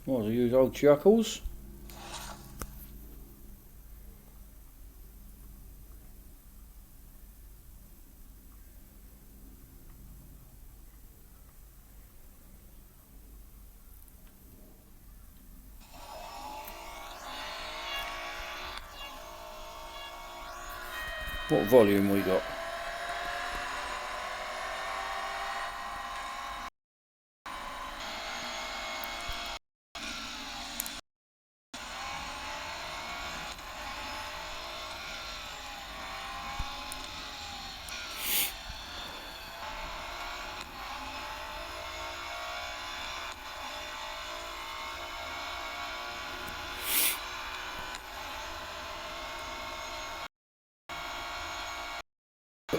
Well, I use old chuckles. What volume we got?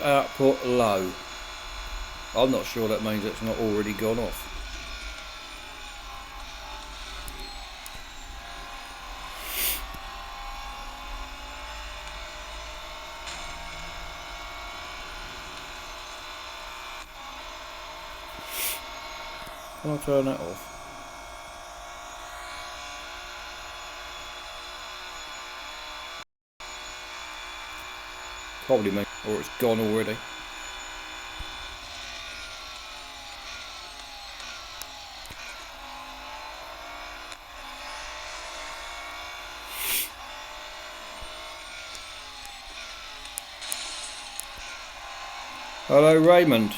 Output low. I'm not sure that means it's not already gone off. Can I turn that off? Probably me, or it's gone already. Hello Raymond.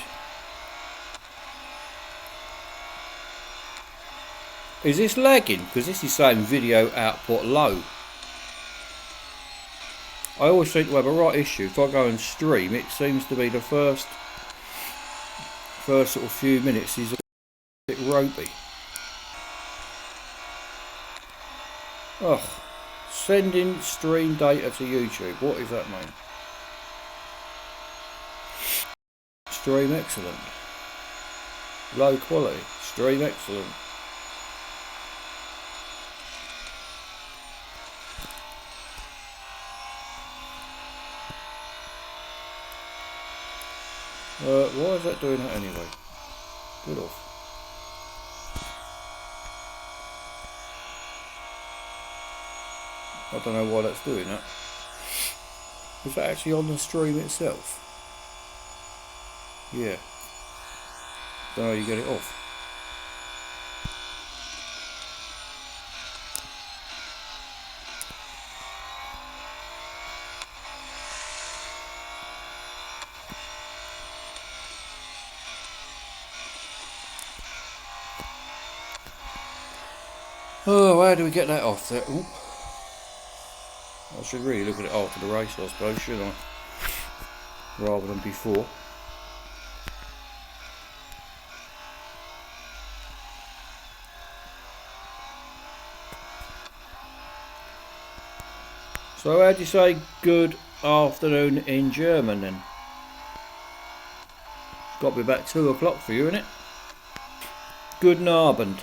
Is this lagging? Because this is saying video output low. I always seem to have a right issue. If I go and stream, it seems to be the first sort of few minutes is a bit ropey. Ugh. Sending stream data to YouTube. What does that mean? Stream excellent. Low quality. Stream excellent. Why is that doing that anyway? Good off. I don't know why that's doing that. Is that actually on the stream itself? Yeah. Don't know how you get it off. Oh, how do we get that off there? Ooh. I should really look at it after the race, I suppose, shouldn't I? Rather than before. So how do you say good afternoon in German then? It's got to be about 2 o'clock for you, isn't it? Guten Abend.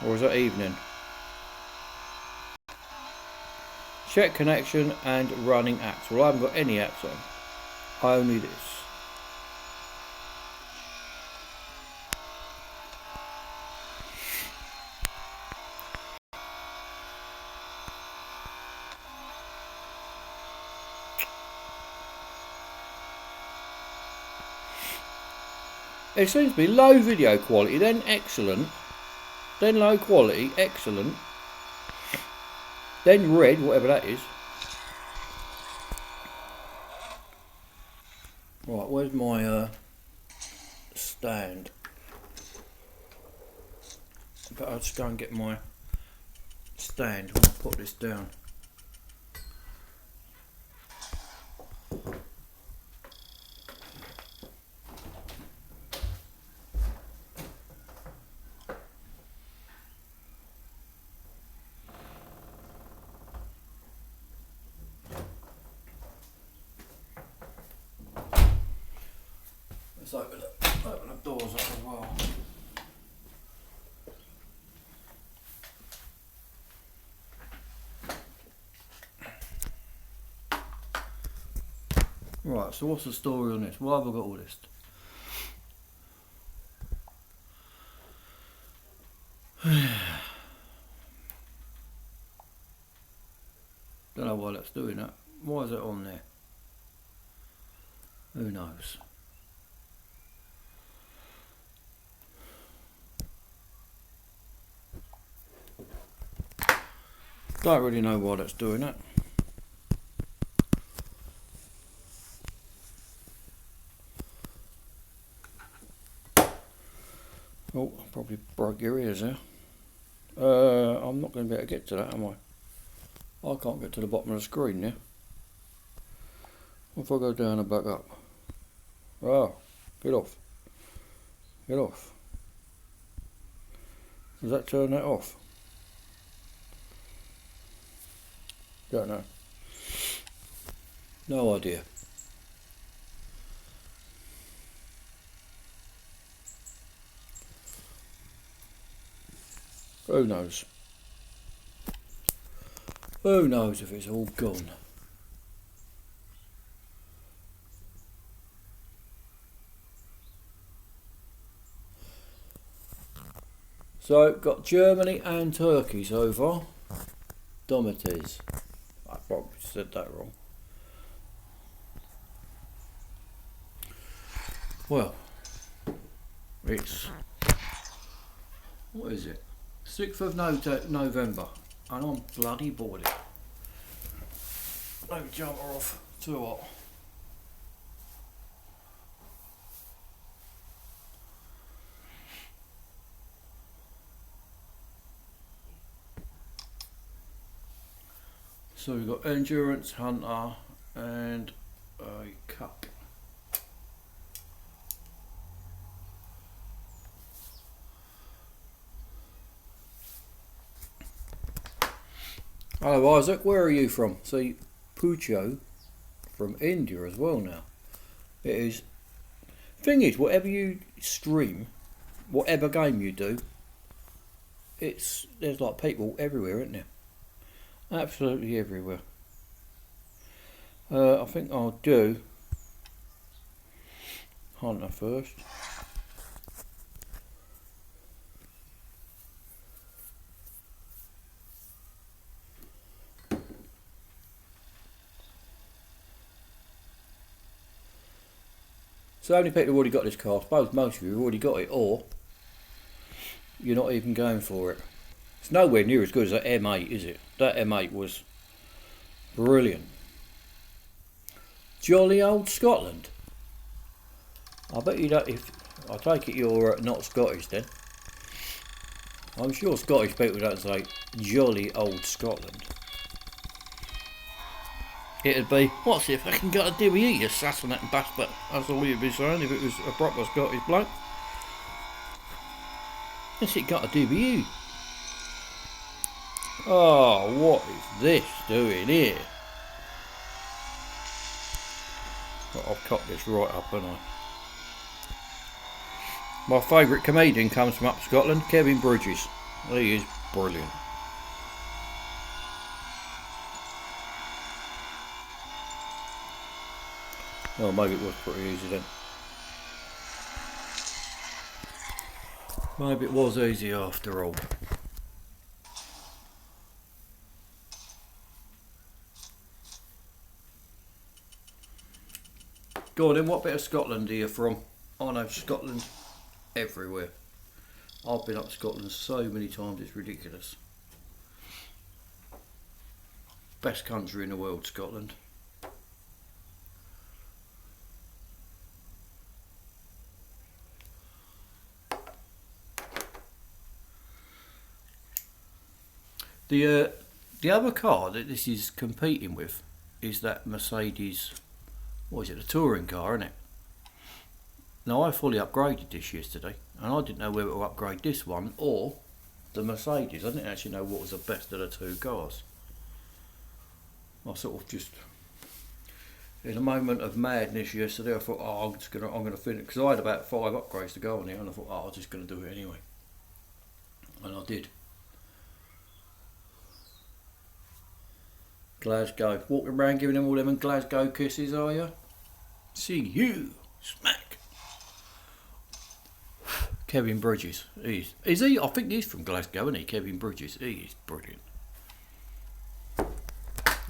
Or is that evening? Check connection and running apps. Well, I haven't got any apps on. Only this. It seems to be low video quality, then excellent, then low quality, excellent, then red, whatever that is. Right, where's my stand? But I'll just go and get my stand when I put this down. Let's open the doors up as well. Right, so what's the story on this? Why have I got all this? Don't know why that's doing that. Why is it on there? Who knows? Don't really know why that's doing that. Oh, I probably broke your ears there. I'm not going to be able to get to that, am I? I can't get to the bottom of the screen now. What if I go down and back up? Oh, get off. Get off. Does that turn that off? Don't know. No idea. Who knows? Who knows if it's all gone? So, got Germany and Turkey so far. Domites. I probably said that wrong. Well, it's, what is it? 6th of November, and I'm bloody bored. Let me jump her off. Too hot. So we've got Endurance, Hunter, and a Cup. Hello Isaac, where are you from? See, Pucho from India as well now. It is. Thing is, whatever you stream, whatever game you do, there's like people everywhere, isn't there? Absolutely everywhere. I think I'll do Hunter first. So many people have already got this car. I suppose most of you have already got it, or you're not even going for it. It's nowhere near as good as that M8, is it? That M8 was brilliant. Jolly old Scotland. I bet you don't. If I take it, you're not Scottish then. I'm sure Scottish people don't say jolly old Scotland. It'd be, what's it fucking got to do with you, you Sassenach bastard? That's all you'd be saying if it was a proper Scottish bloke. What's it got to do with you? Oh, what is this doing here? Well, I've cut this right up, haven't I? My favourite comedian comes from up Scotland, Kevin Bridges. He is brilliant. Oh, maybe it was pretty easy then. Maybe it was easy after all. Go on then, what bit of Scotland are you from? I know Scotland everywhere. I've been up to Scotland so many times it's ridiculous. Best country in the world, Scotland. The other car that this is competing with is that Mercedes, what is it, a touring car, isn't it? Now I fully upgraded this yesterday and I didn't know whether to upgrade this one or the Mercedes. I didn't actually know what was the best of the two cars. I sort of just, in a moment of madness yesterday, I thought, oh, I'm gonna finish, because I had about 5 upgrades to go on here, and I thought, oh, I'm just gonna do it anyway, and I did. Glasgow, walking around giving them all them Glasgow kisses, are you? See you, smack. Kevin Bridges, is he? I think he's from Glasgow, isn't he? Kevin Bridges, he is brilliant.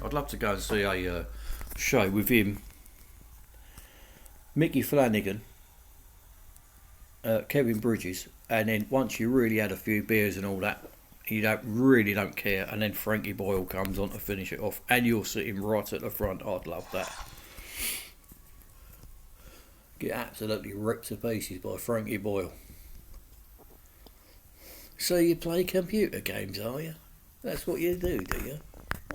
I'd love to go and see a show with him, Mickey Flanagan, Kevin Bridges, and then once you really had a few beers and all that, you don't care, and then Frankie Boyle comes on to finish it off, and you're sitting right at the front. I'd love that. Get absolutely ripped to pieces by Frankie Boyle. So you play computer games, are you? That's what you do you?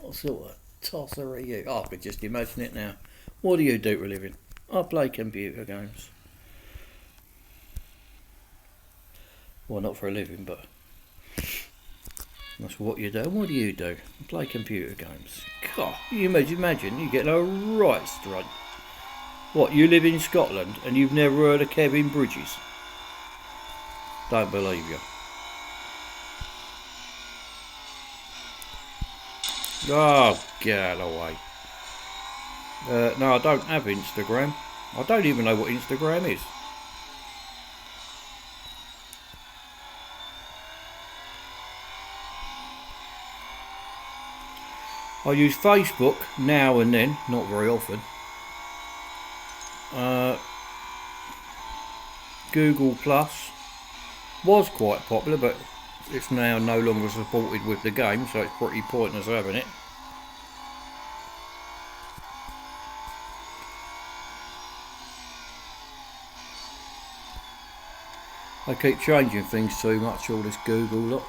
What sort of tosser are you? I could just imagine it now. What do you do for a living? I play computer games. Well, not for a living, but that's what you do. What do you do? Play computer games. God, you imagine you get a right straight. What, you live in Scotland and you've never heard of Kevin Bridges? Don't believe you. Oh, get out of the way. No, I don't have Instagram. I don't even know what Instagram is. I use Facebook now and then, not very often. Google Plus was quite popular, but it's now no longer supported with the game, so it's pretty pointless having it. They keep changing things too much, all this Google lot.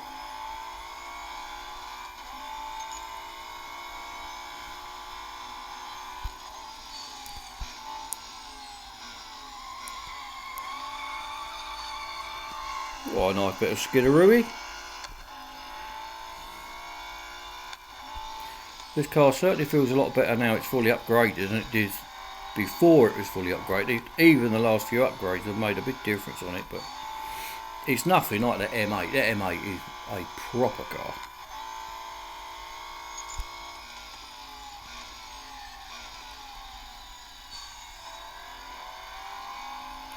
Oh, a nice bit of skidderooey. This car certainly feels a lot better now it's fully upgraded than it did before it was fully upgraded. Even the last few upgrades have made a big difference on it, but it's nothing like the M8. The M8 is a proper car.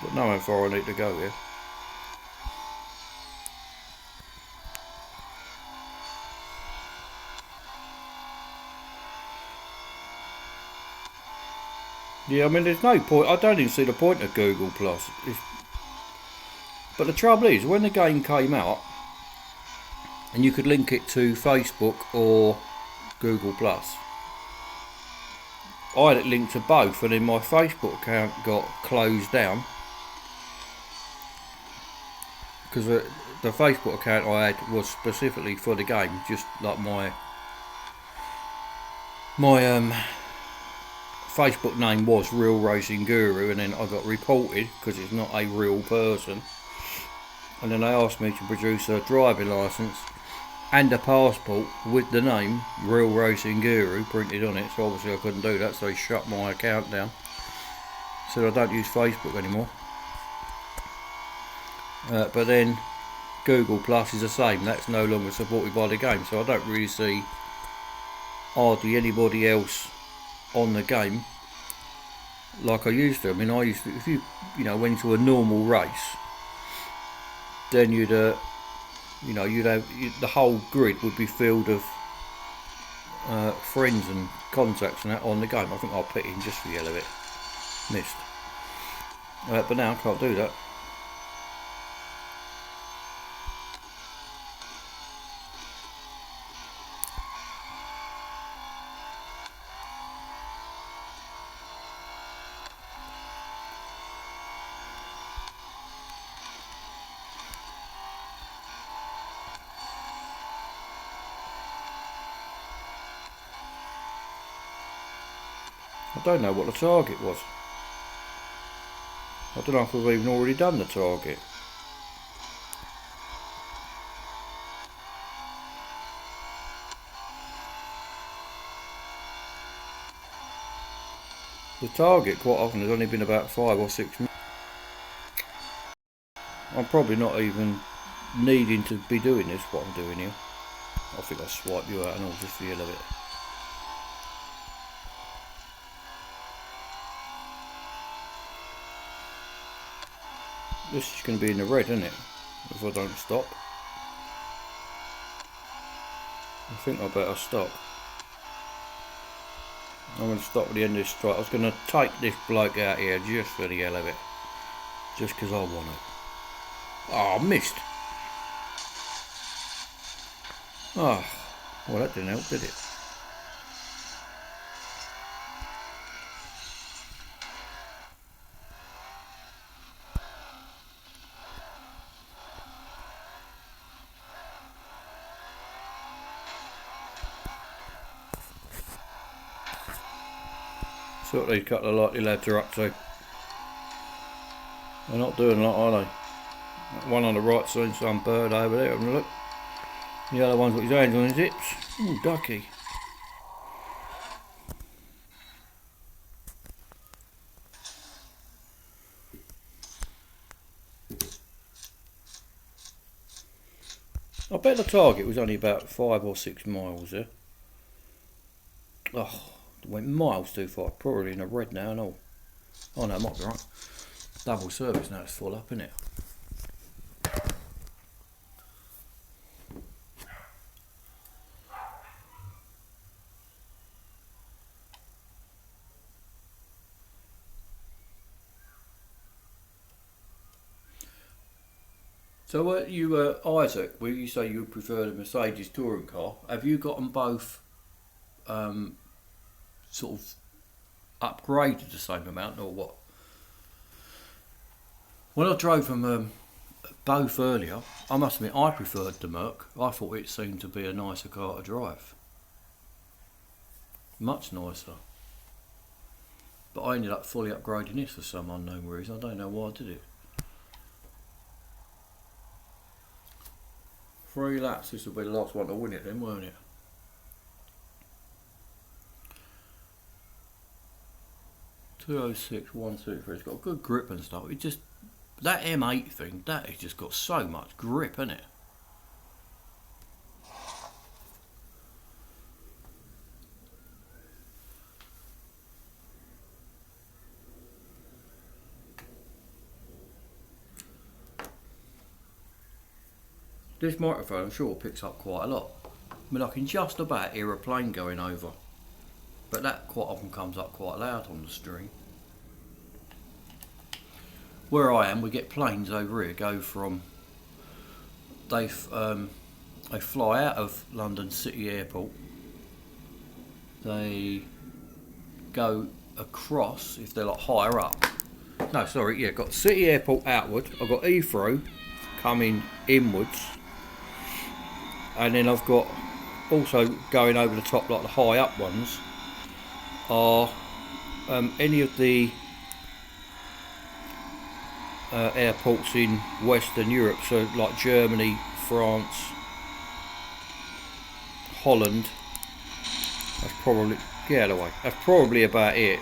But know how far I need to go here. Yeah, I mean, there's no point. I don't even see the point of Google Plus. But the trouble is, when the game came out, and you could link it to Facebook or Google Plus, I had it linked to both, and then my Facebook account got closed down because the Facebook account I had was specifically for the game, just like my Facebook name was Real Racing Guru, and then I got reported because it's not a real person, and then they asked me to produce a driving licence and a passport with the name Real Racing Guru printed on it, so obviously I couldn't do that, so they shut my account down. Said I don't use Facebook anymore. But then Google Plus is the same, that's no longer supported by the game, so I don't really see hardly anybody else on the game like I used to. I mean, I used to, if you went to a normal race, then you'd have the whole grid would be filled of friends and contacts and that on the game. I think I'll put in just for the hell of it. Missed. But now I can't do that. I don't know what the target was. I don't know if we've even already done the target. The target quite often has only been about 5 or 6 minutes. I'm probably not even needing to be doing this, what I'm doing here. I think I'll swipe you out and all just for the hell of it. This is going to be in the red, isn't it? If I don't stop. I think I better stop. I'm going to stop at the end of this strike. I was going to take this bloke out here just for the hell of it. Just because I want to. Oh, I missed. Oh, well that didn't help, did it? See what these couple of likely lads are up to. They're not doing a lot, are they? That one on the right seen some bird over there, having a look. The other one's got his hands on his hips. Ooh, ducky. I bet the target was only about 5 or 6 miles there. Oh, went miles too far. Probably in a red now and all. Oh no, it might be right. Double service now, it's full up, isn't it? So you, Isaac, where you say you prefer the Mercedes touring car, have you got them both sort of upgraded the same amount or what? When I drove them both earlier, I must admit I preferred the Merc. I thought it seemed to be a nicer car to drive. Much nicer. But I ended up fully upgrading this for some unknown reason. I don't know why I did it. 3 laps, this will be the last one to win it then, won't it? .206.123. It's got good grip and stuff. It just, that M8 thing, that has just got so much grip, hasn't it? This microphone I'm sure picks up quite a lot. I mean, I can just about hear a plane going over, but that quite often comes up quite loud on the stream. Where I am, we get planes over here go from, they fly out of London City Airport, they go across if they're like higher up. No, sorry, yeah, got City Airport outward, I've got Heathrow coming inwards, and then I've got also going over the top, like the high up ones are any of the airports in Western Europe, so like Germany, France, Holland. That's probably, get away. That's probably about it.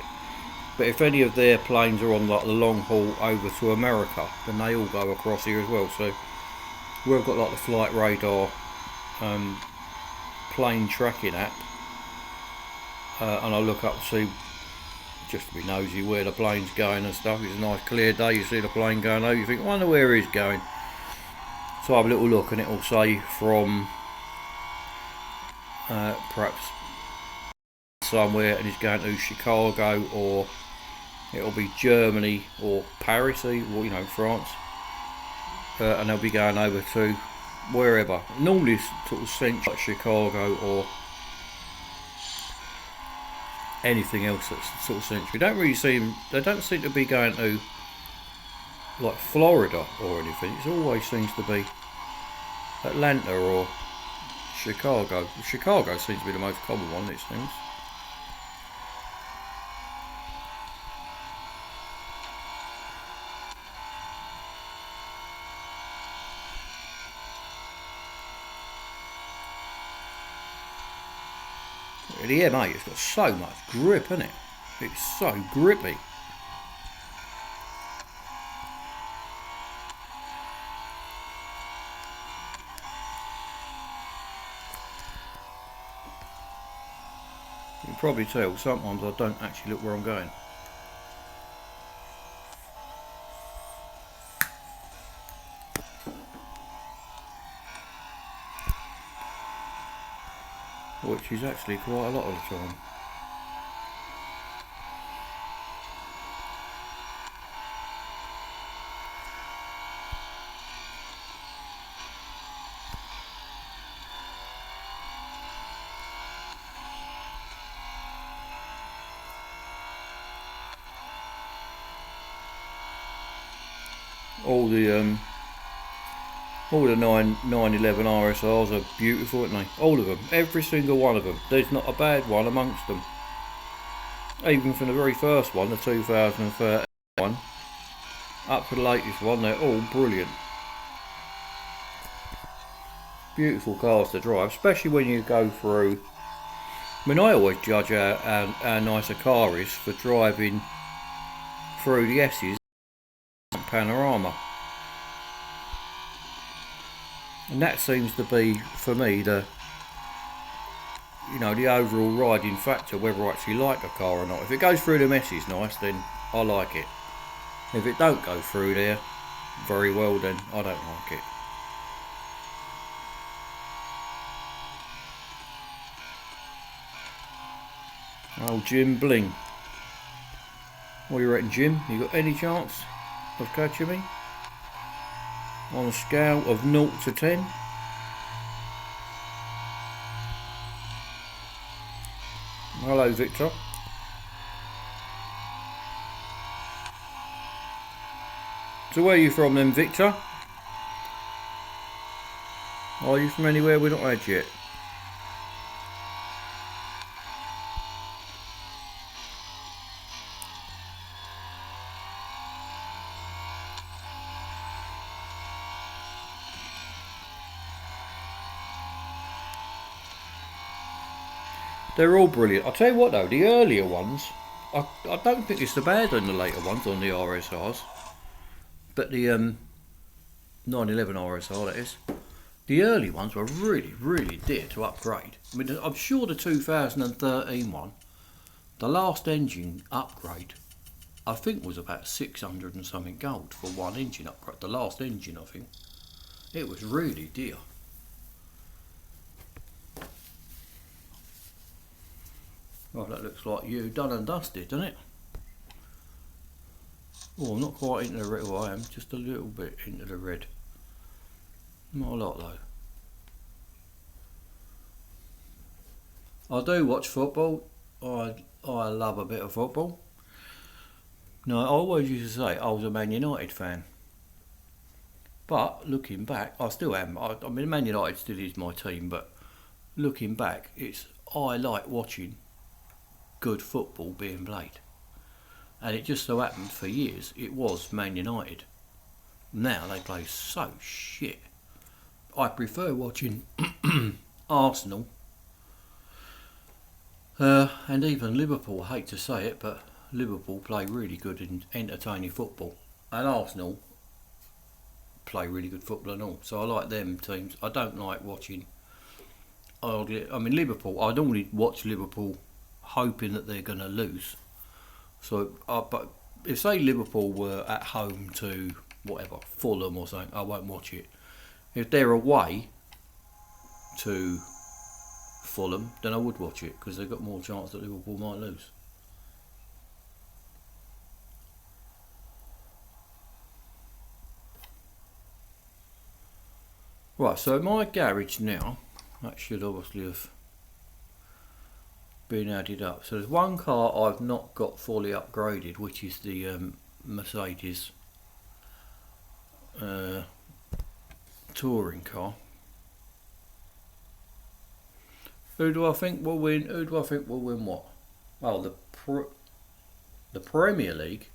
But if any of their planes are on like the long haul over to America, then they all go across here as well. So we've got like the flight radar plane tracking app, and I look up to see, just to be nosy, where the plane's going and stuff. It's a nice clear day, you see the plane going over, you think, I wonder where he's going. So I have a little look and it will say from perhaps somewhere, and he's going to Chicago, or it'll be Germany or Paris, or you know, France, and they'll be going over to wherever. Normally it's sort of central, like Chicago or anything else that's sort of central. You don't really see them, they don't seem to be going to like Florida or anything. It always seems to be Atlanta or Chicago. Chicago seems to be the most common one, it seems. The M8 has got so much grip, hasn't it? It's so grippy. You can probably tell sometimes I don't actually look where I'm going. Which is actually quite a lot of the time. All the 911 RSRs are beautiful, aren't they? All of them, every single one of them. There's not a bad one amongst them. Even from the very first one, the 2013 one, up to the latest one, they're all brilliant. Beautiful cars to drive, especially when you go through. I mean, I always judge how nice a car is for driving through the S's panorama. And that seems to be, for me, the overall riding factor, whether I actually like a car or not. If it goes through the S's nice, then I like it. If it don't go through there very well, then I don't like it. Oh, Jim Bling. What do you reckon, Jim? You got any chance of catching me? On a scale of 0 to 10? Hello, Victor. So where are you from then, Victor? Are you from anywhere we're not had yet? They're all brilliant. I'll tell you what though, the earlier ones, I don't think it's so bad than the later ones on the RSRs. But the 911 RSR, that is. The early ones were really, really dear to upgrade. I mean, I'm sure the 2013 one, the last engine upgrade, I think was about 600 and something gold for one engine upgrade. The last engine, I think. It was really dear. Oh, that looks like you done and dusted, doesn't it? Oh, I'm not quite into the red. Well, I am just a little bit into the red. Not a lot though. I do watch football. I love a bit of football. No, I always used to say I was a Man United fan. But looking back, I still am. I mean, Man United still is my team. But looking back, I like watching good football being played. And it just so happened for years it was Man United. Now they play so shit. I prefer watching Arsenal and even Liverpool. I hate to say it, but Liverpool play really good and entertaining football, and Arsenal play really good football and all. So I like them teams. I don't like watching. I mean, Liverpool. I normally watch Liverpool hoping that they're going to lose. So, but if say Liverpool were at home to whatever Fulham or something, I won't watch it. If they're away to Fulham, then I would watch it because they've got more chance that Liverpool might lose. Right, so my garage now, that should obviously have been added up. So there's one car I've not got fully upgraded, which is the Mercedes touring car. Who do I think will win? Who do I think will win what? Well, the Premier League.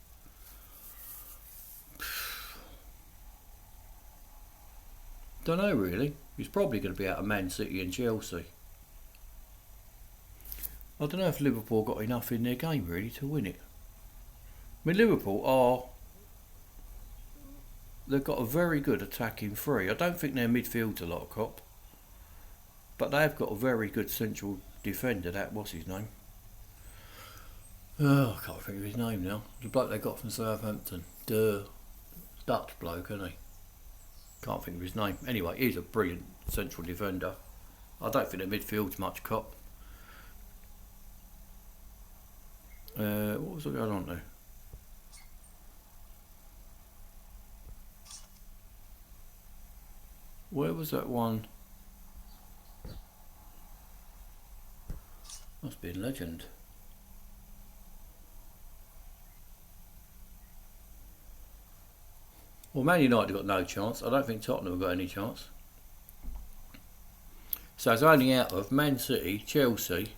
Don't know really. He's probably going to be out of Man City and Chelsea. I don't know if Liverpool got enough in their game really to win it. I mean, they've got a very good attacking three. I don't think their midfield's a lot of cop, but they've got a very good central defender. What's his name? Oh, I can't think of his name now. The bloke they got from Southampton. Dutch bloke, isn't he? Can't think of his name. Anyway, he's a brilliant central defender. I don't think their midfield's much cop. What was I going on to? Where was that one? Must be a legend. Well, Man United got no chance. I don't think Tottenham have got any chance. So it's only out of Man City, Chelsea,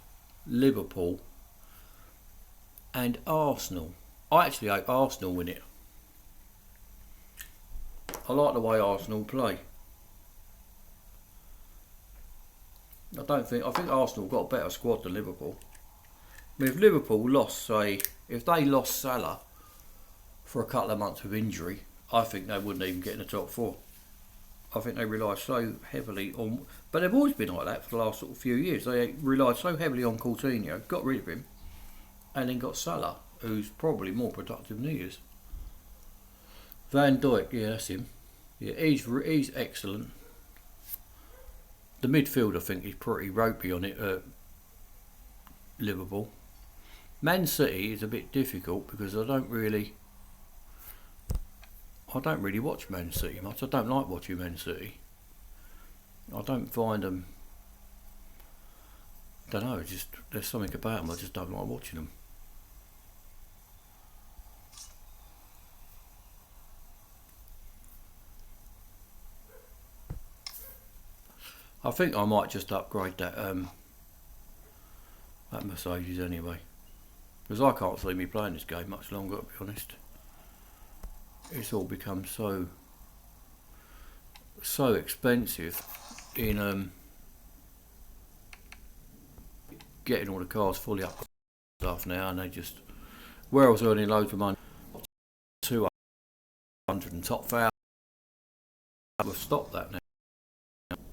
Liverpool and Arsenal. I actually hope Arsenal win it. I like the way Arsenal play. I think Arsenal got a better squad than Liverpool. I mean, if Liverpool lost, say, if they lost Salah for a couple of months with injury, I think they wouldn't even get in the top four. I think they rely so heavily on, but they've always been like that for the last sort of few years. They relied so heavily on Coutinho, got rid of him, and then got Salah, who's probably more productive than he is. Van Dijk, yeah, that's him. Yeah, he's excellent. The midfield, I think, is pretty ropey on it at Liverpool. Man City is a bit difficult because I don't really watch Man City much. I don't like watching Man City. I don't find them. I don't know. Just there's something about them. I just don't like watching them. I think I might just upgrade that Mercedes anyway, because I can't see me playing this game much longer, to be honest. It's all become so expensive in getting all the cars fully up stuff now, and they just, where I was earning loads of money, 200 and top 1,000, we've stopped that now.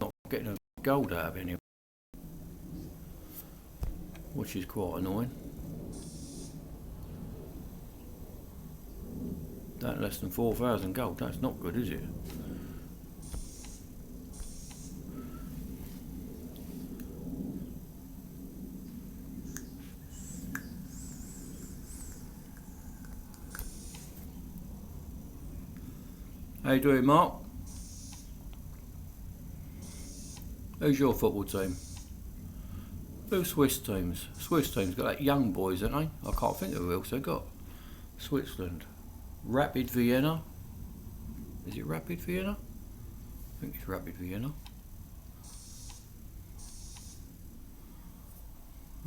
Not getting a gold out of any, which is quite annoying. That less than 4,000 gold, that's not good, is it? How you doing, Mark? Who's your football team? Who's Swiss teams? Swiss teams got that young boys, don't they? I can't think of who else they got. Switzerland. Rapid Vienna. Is it Rapid Vienna? I think it's Rapid Vienna.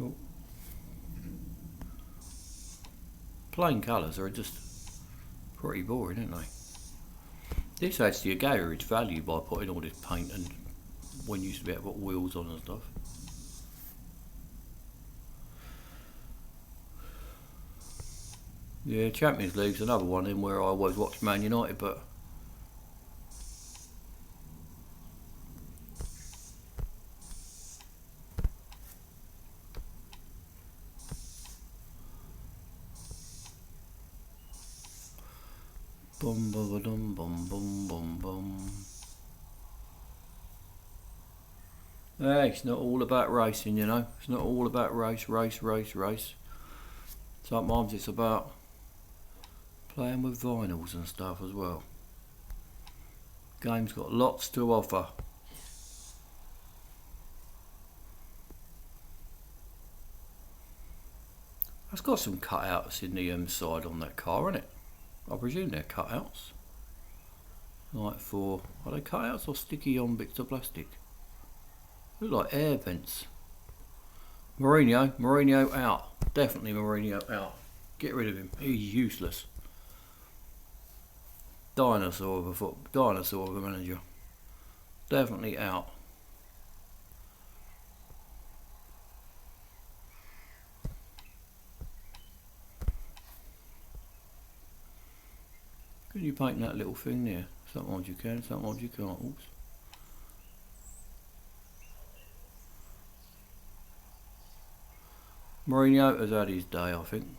Oh. Plain colours are just pretty boring, aren't they? This adds to your garage value by putting all this paint, and when you used to be able to put wheels on and stuff. Yeah, Champions League's another one in where I always watch Man United, but bum bum bum bum bum bum bum. Hey, it's not all about racing, you know. It's not all about race. Sometimes it's about playing with vinyls and stuff as well. Game's got lots to offer. It's got some cutouts in the side on that car, isn't it? I presume they're cutouts. Like for, are they cutouts or sticky on bits of plastic? Look like air vents. Mourinho out. Definitely Mourinho out. Get rid of him. He's useless. Dinosaur of a manager. Definitely out. Can you paint that little thing there? Sometimes you can, sometimes you can't. Oops. Mourinho has had his day, I think.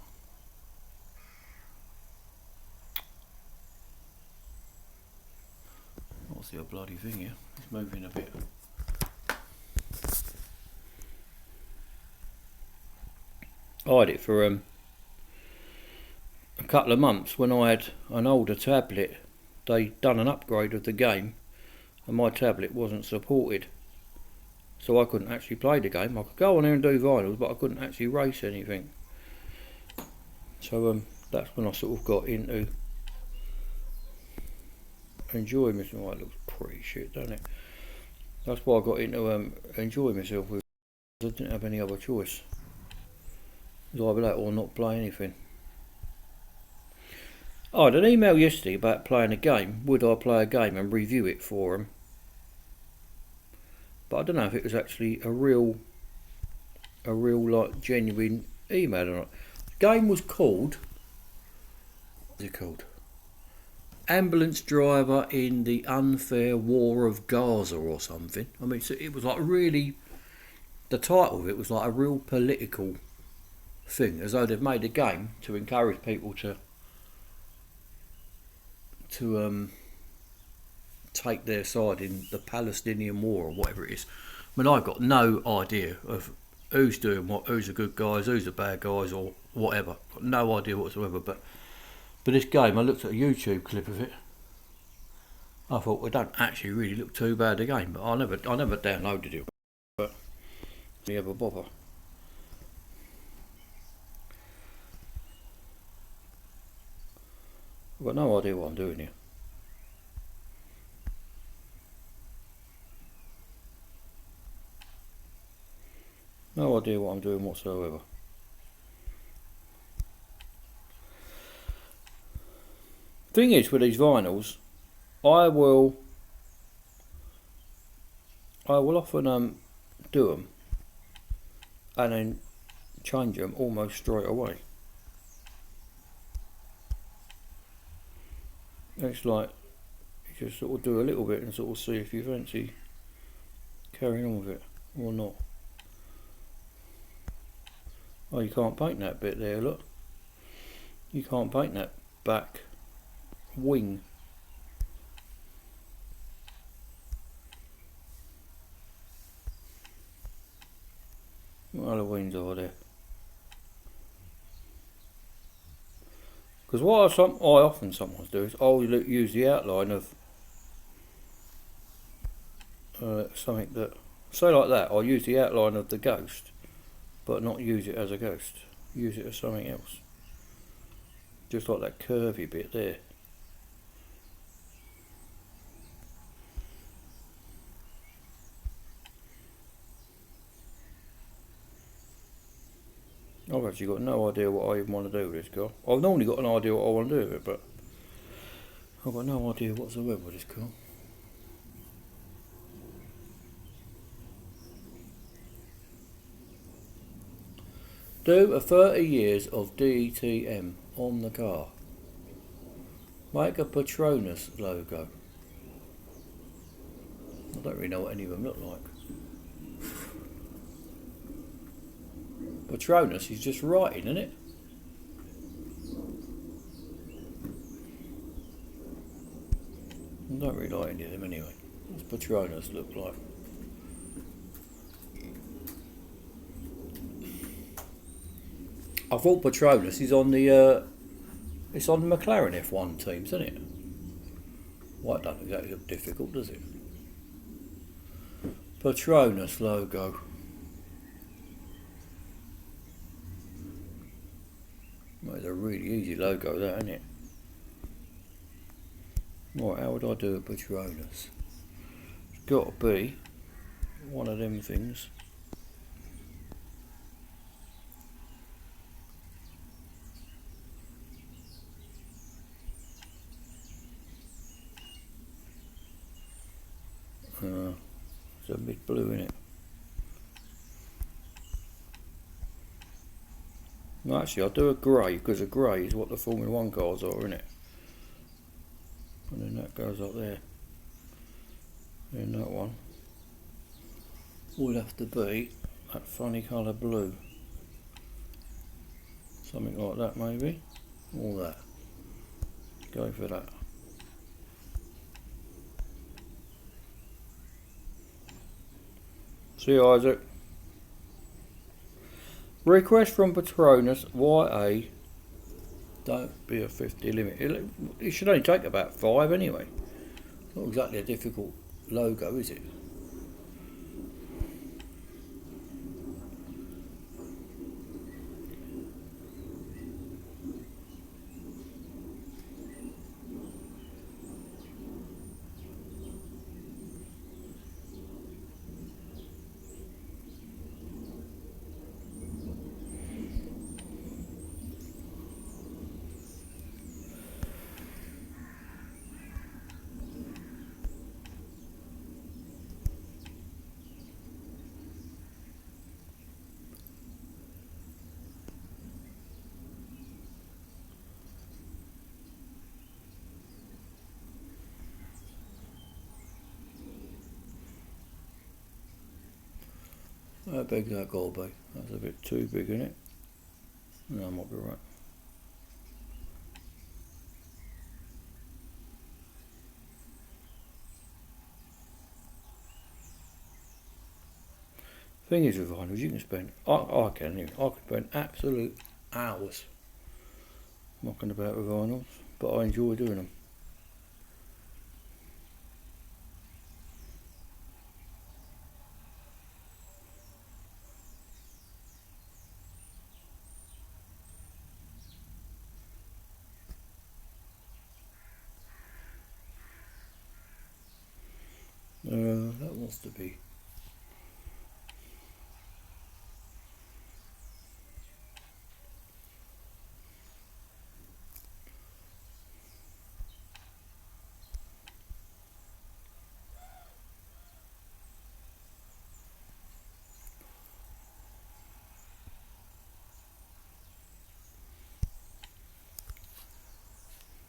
I'll see a bloody thing here. It's moving a bit. I had it for a couple of months when I had an older tablet. They'd done an upgrade of the game and my tablet wasn't supported, so I couldn't actually play the game. I could go on there and do vinyls, but I couldn't actually race anything. So that's when I sort of got into enjoy myself. Oh, it looks pretty shit, doesn't it? That's why I got into enjoy myself with. I didn't have any other choice. It was either that or not play anything. I had an email yesterday about playing a game. Would I play a game and review it for them? But I don't know if it was actually a real like genuine email or not. The game was called. What's it called? Ambulance Driver in the Unfair War of Gaza or something. I mean, so it was like really. The title of it was like a real political thing, as though they've made a game to encourage people to take their side in the Palestinian war or whatever it is. I mean, I've got no idea of who's doing what, who's the good guys, who's the bad guys, or whatever. Got no idea whatsoever. But this game, I looked at a YouTube clip of it. I thought, well, it don't actually really look too bad a game, but I never downloaded it. But me ever bother? I've got no idea what I'm doing here. No idea what I'm doing whatsoever. Thing is, with these vinyls, I will often do them and then change them almost straight away. It's like you just sort of do a little bit and sort of see if you fancy carrying on with it or not. Oh, you can't paint that bit there, look. You can't paint that back wing. What other wings are there? Because what I often sometimes do is I'll use the outline of something that, say like that, I'll use the outline of the ghost, but not use it as a ghost. Use it as something else. Just like that curvy bit there. I've actually got no idea what I even want to do with this car. I've normally got an idea what I want to do with it, but I've got no idea whatsoever with this car. Do a 30 years of DTM on the car. Make a Patronus logo. I don't really know what any of them look like. Patronus is just writing, isn't it? I don't really like any of them anyway. What's Patronus look like? I thought Patronus is on the it's on the McLaren F1 teams, isn't it? Well, it doesn't exactly look difficult, does it? Patronus logo. Well, it's a really easy logo, that, isn't it? Right, how would I do a Patronus? It's got to be one of them things. It's a bit blue in it. No, actually, I'll do a grey, because a grey is what the Formula 1 cars are, isn't it? And then that goes up there. Then that one would have to be that funny colour blue. Something like that, maybe. Or that. Go for that. See you, Isaac. Request from Patronus YA. Don't be a 50 limit. It should only take about 5 anyway. Not exactly a difficult logo, is it? How big that got to be? That's a bit too big, isn't it? No, I might be right. Thing is with vinyls, you can spend, I can spend absolute hours knocking about with vinyls, but I enjoy doing them. That wants to be.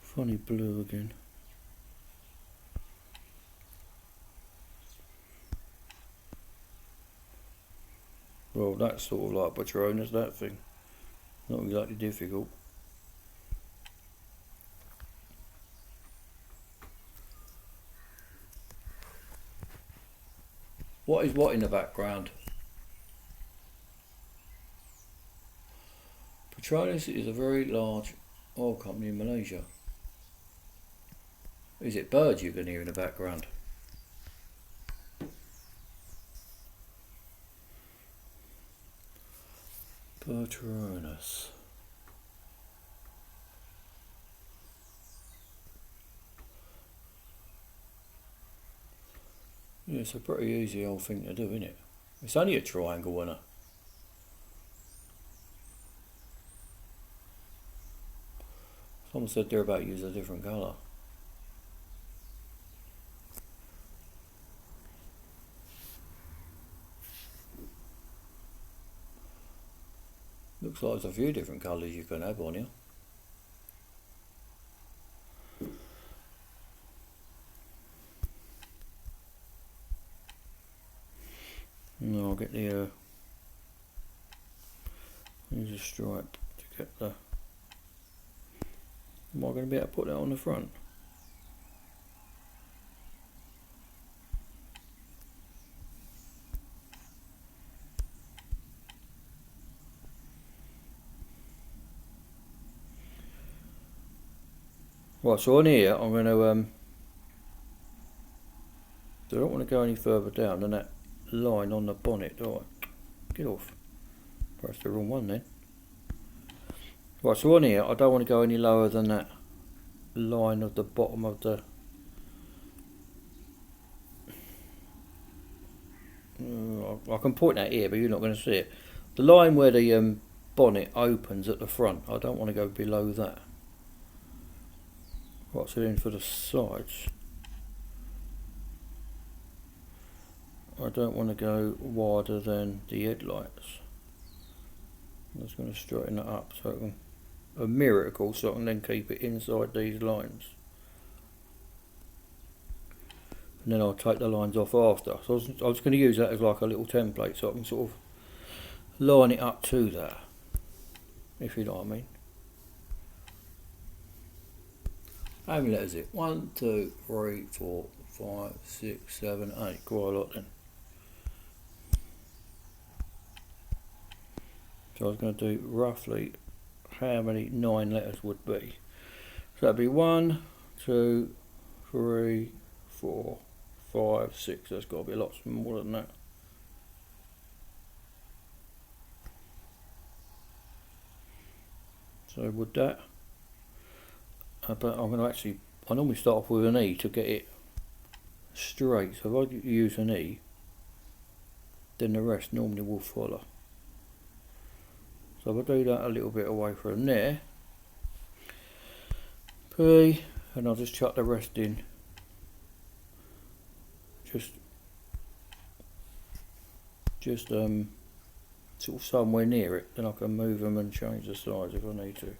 Funny blue again. Well, that's sort of like Patronus, that thing. Not exactly difficult. What is what in the background? Patronus is a very large oil company in Malaysia. Is it birds you can hear in the background? Patronus. Yeah, it's a pretty easy old thing to do, isn't it? It's only a triangle, isn't it? Someone said they're about to use a different colour. Looks like there's a few different colours you can have on here. No, I'll get the use a stripe to get the. Am I going to be able to put that on the front? Right, so on here I'm going to I don't want to go any further down than that line on the bonnet, do I? Get off. Press the wrong one then. Right, so on here I don't want to go any lower than that line of the bottom of the I can point that here, but you're not going to see it. The line where the bonnet opens at the front, I don't want to go below that. Right, so then for the sides, I don't want to go wider than the headlights. I'm just going to straighten it up so I can, a miracle, so I can then keep it inside these lines. And then I'll take the lines off after. So I was going to use that as like a little template so I can sort of line it up to that, if you know what I mean. How many letters is it? 1, 2, 3, 4, 5, 6, 7, 8. Quite a lot then. So I was going to do roughly how many 9 letters would be. So that'd be 1, 2, 3, 4, 5, 6. That's got to be a lot smaller than that. So would that. But I'm going to actually, I normally start off with an E to get it straight. So if I use an E, then the rest normally will follow. So if I do that a little bit away from there, P, and I'll just chuck the rest in. Just sort of somewhere near it, then I can move them and change the size if I need to.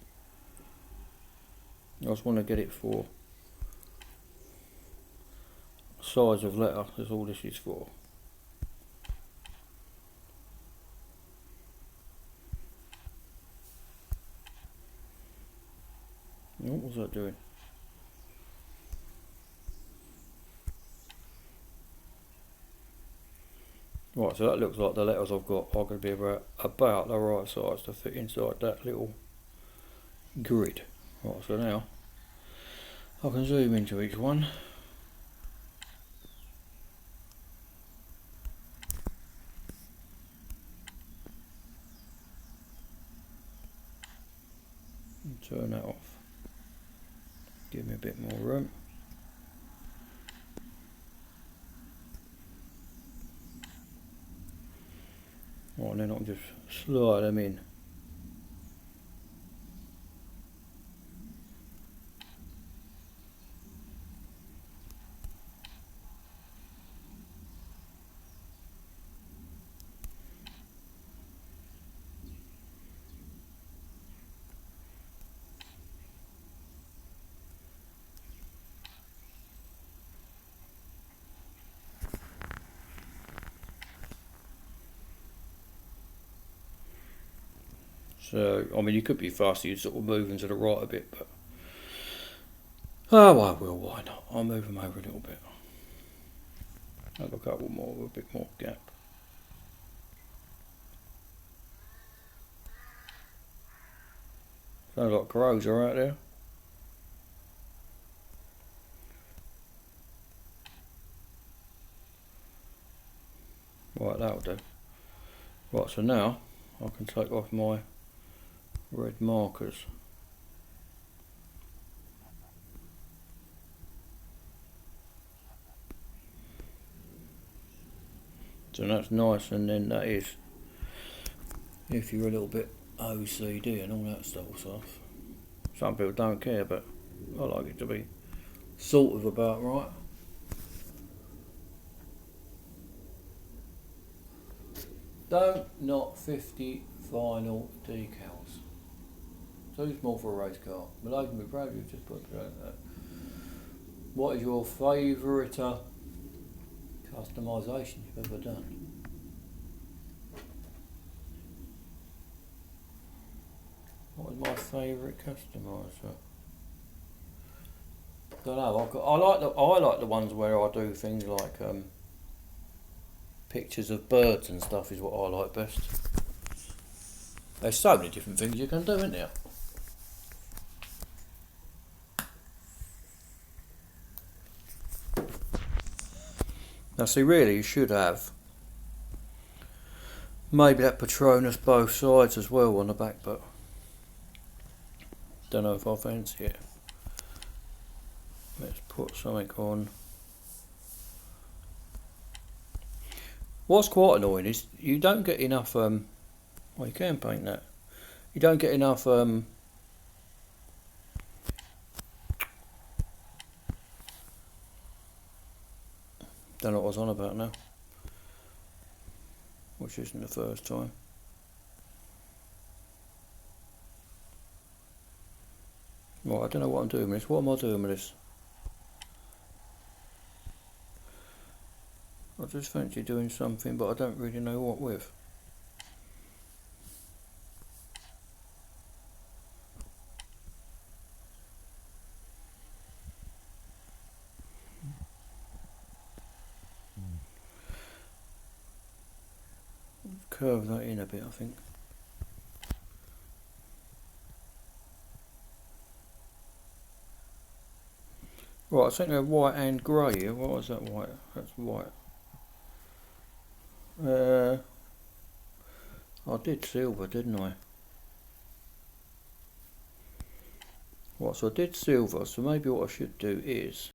I just want to get it for size of letter, that's all this is for. What was that doing? Right, so that looks like the letters I've got are going to be about the right size to fit inside that little grid. Right, so now I can zoom into each one. And turn that off. Give me a bit more room. Right, and then I'll just slide them in. So, I mean, you could be faster, you'd sort of move them to the right a bit, but oh, I will, why not? I'll move them over a little bit. Have a couple more with a bit more gap. Sounds like crows are out there. Right, that'll do. Right, so now I can take off my red markers. So that's nice, and then that is if you're a little bit OCD and all that sort of stuff. Some people don't care, but I like it to be sort of about right. Don't knock 50 vinyl decals. Too small for a race car. Malaysian be proud you've just put that. What is your favourite customisation you've ever done? What is my favourite customiser? Don't know. I like the ones where I do things like pictures of birds and stuff is what I like best. There's so many different things you can do, isn't there? Now see, really you should have maybe that Patronus both sides as well on the back, but don't know if I fancy it. Let's put something on. What's quite annoying is you don't get enough well, you can paint that. You don't get enough don't know what I was on about now, which isn't the first time. Right, I don't know what I'm doing with this. What am I doing with this? I just fancy doing something, but I don't really know what with. Curve that in a bit, I think. Right, I think they're white and grey here. What was that white? That's white. I did silver, didn't I? Right, so I did silver, so maybe what I should do is